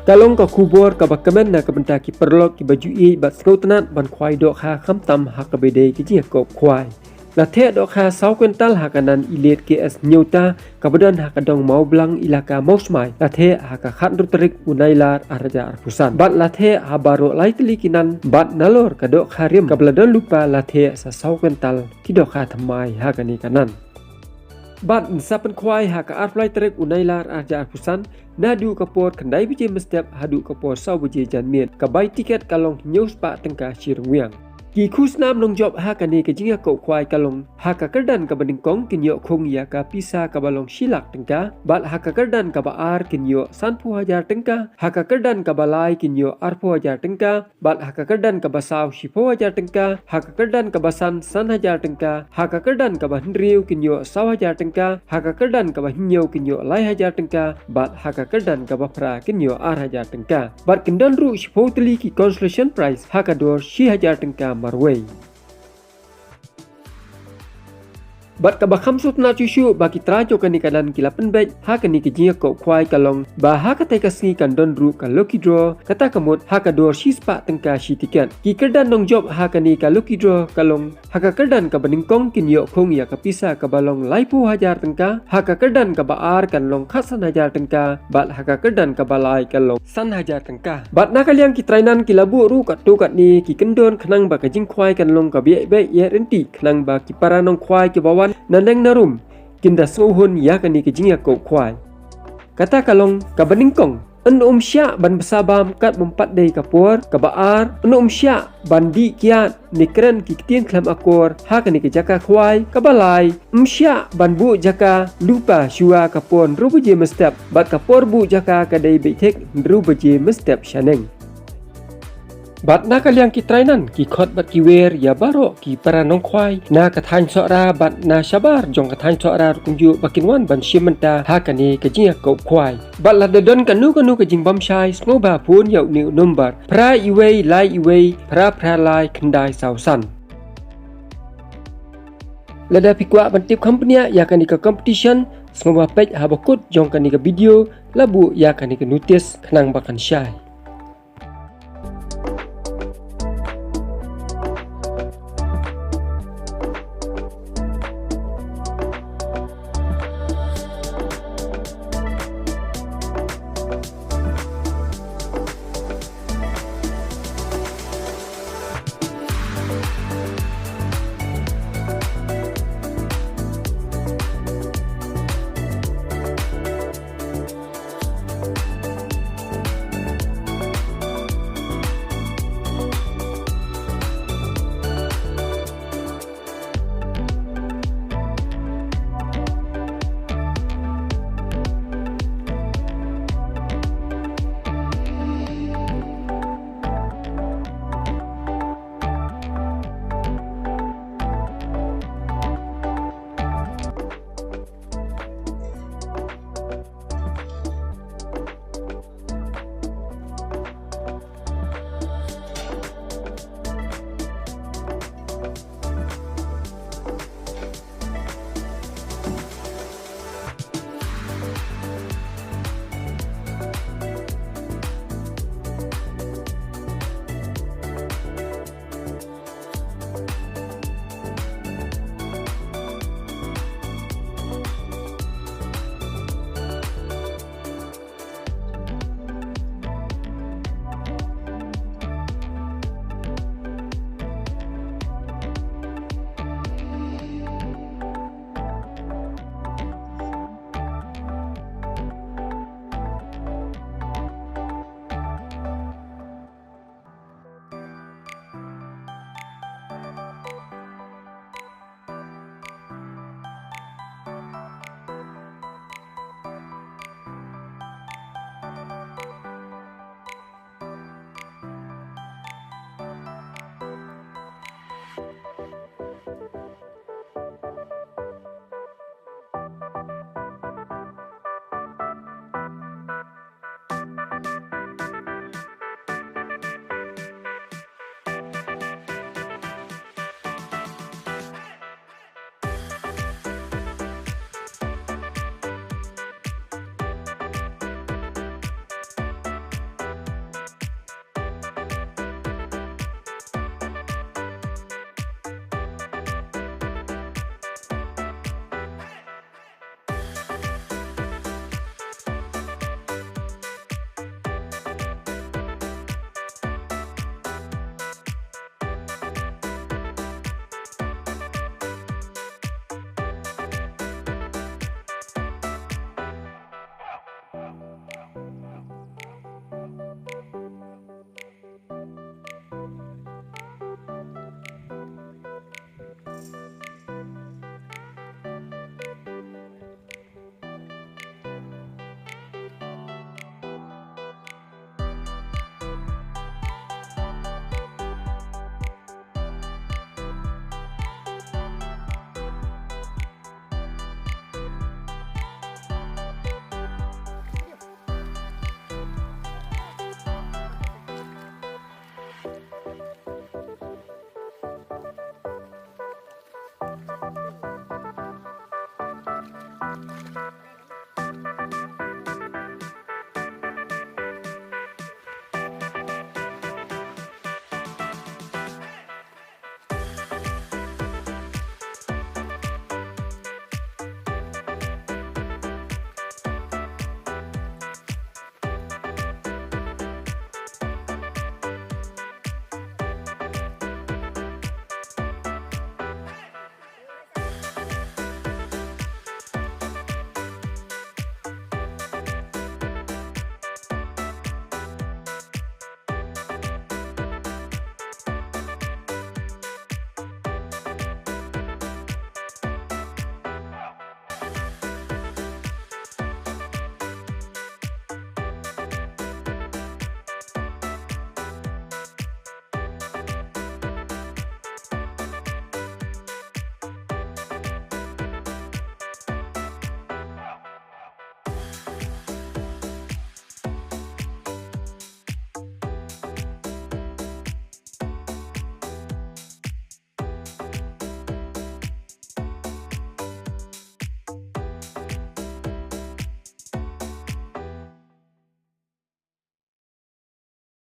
Kalong ka kubor ka bakamen na kabenta ki perlok ki baju i bat skautanat ban khwai Dohkha khamtam Haka bede ki jia kop khwai. La Theh Dohkha 4QUINTAL hakanan ilet KS Hynniewta kabadan hakadong Mawblang ilaka Mawsmai. La Theh haka khat rutrik unailar araja arpusan. Bat La Theh habaro laitli kinan bat nalor ka Dohkha rim kabladan lupa La Theh sa 4QUINTAL ki Dohkha thamai hakani kanan. Bat nsa Pynkhwai haka arflai terik unailar araja arpusan nadu kapor kendai bije mestep hadu kapor sau bije janmien kabai tiket kalong Hynniewta pa tengka Shirungwiang. Ki khusnam nong job haka ni ke jinga kau khwai kalong haka kerdan ka bandingkong kinyo khong ya ka pisa ka balong shilak tengka bat haka kerdan ka baar kinyo 10,000 tengka haka kerdan ka balai kinyo 4,000 tengka bat haka kerdan ka basaw 10,000 tengka haka kerdan ka basan 1,000 tengka haka kerdan ka bahnriu kinyo 1,000 tengka haka kerdan ka bahnyo kinyo 1,000 tengka bat haka kerdan ka bapra kinyo 4,000 tengka bat kendon ru 10 teli ki consolation price haka dor 6,000 tengka marway. Bat ka bakham sutna cucu baki trajo kani kanan kilapan bet haka ni kijinga kau khwai kalong ba haka tai kasni kan don ru ka lucky draw kata kamut haka dor shispa tengka shi tiket ki kerdan nong job haka ni ka lucky draw kalong haka kerdan ka baningkong kinyo khong ya ka pisa ka balong laipu hajar tengka haka kerdan ka baar kan long khasan hajar tengka bat haka kerdan ka balai kalong san hajar tengka bat nakaliang ki trainan kilabu ru kat tu kat ni ki kendon khnang ba ka jing khwai kan long ka be be ye renti khnang ba ki paranong khwai ki bawan naneng narum kinda sohun ya kani ke jinga kau khwai kata kalong ka baningkong an sya ban besabam kat mempat dei kapur ka baar an sya bandi kiat nikren ki kitien klam akor ha kani ke jaka khwai ka balai sya ban bu jaka lupa shua kapon rubaje mestep bat kapor bu jaka ka dei beitek rubaje mestep shaneng. Bat nakaliang ki trainan ki khot bat ki wer ya baro ki paranong khwai na kathan sora bat na shabar jong kathan sora kunju bakinwan ban shimenta hakani kajia kau khwai bat la dodon kanu ka jing bam shai smoba pun yau ni number pra iwei lai iwei pra lai khandai sausan lada pikwa bantip company ya kani ka competition smoba page habakut jong kani ka video labu ya kani ka notice khnang bakan shai.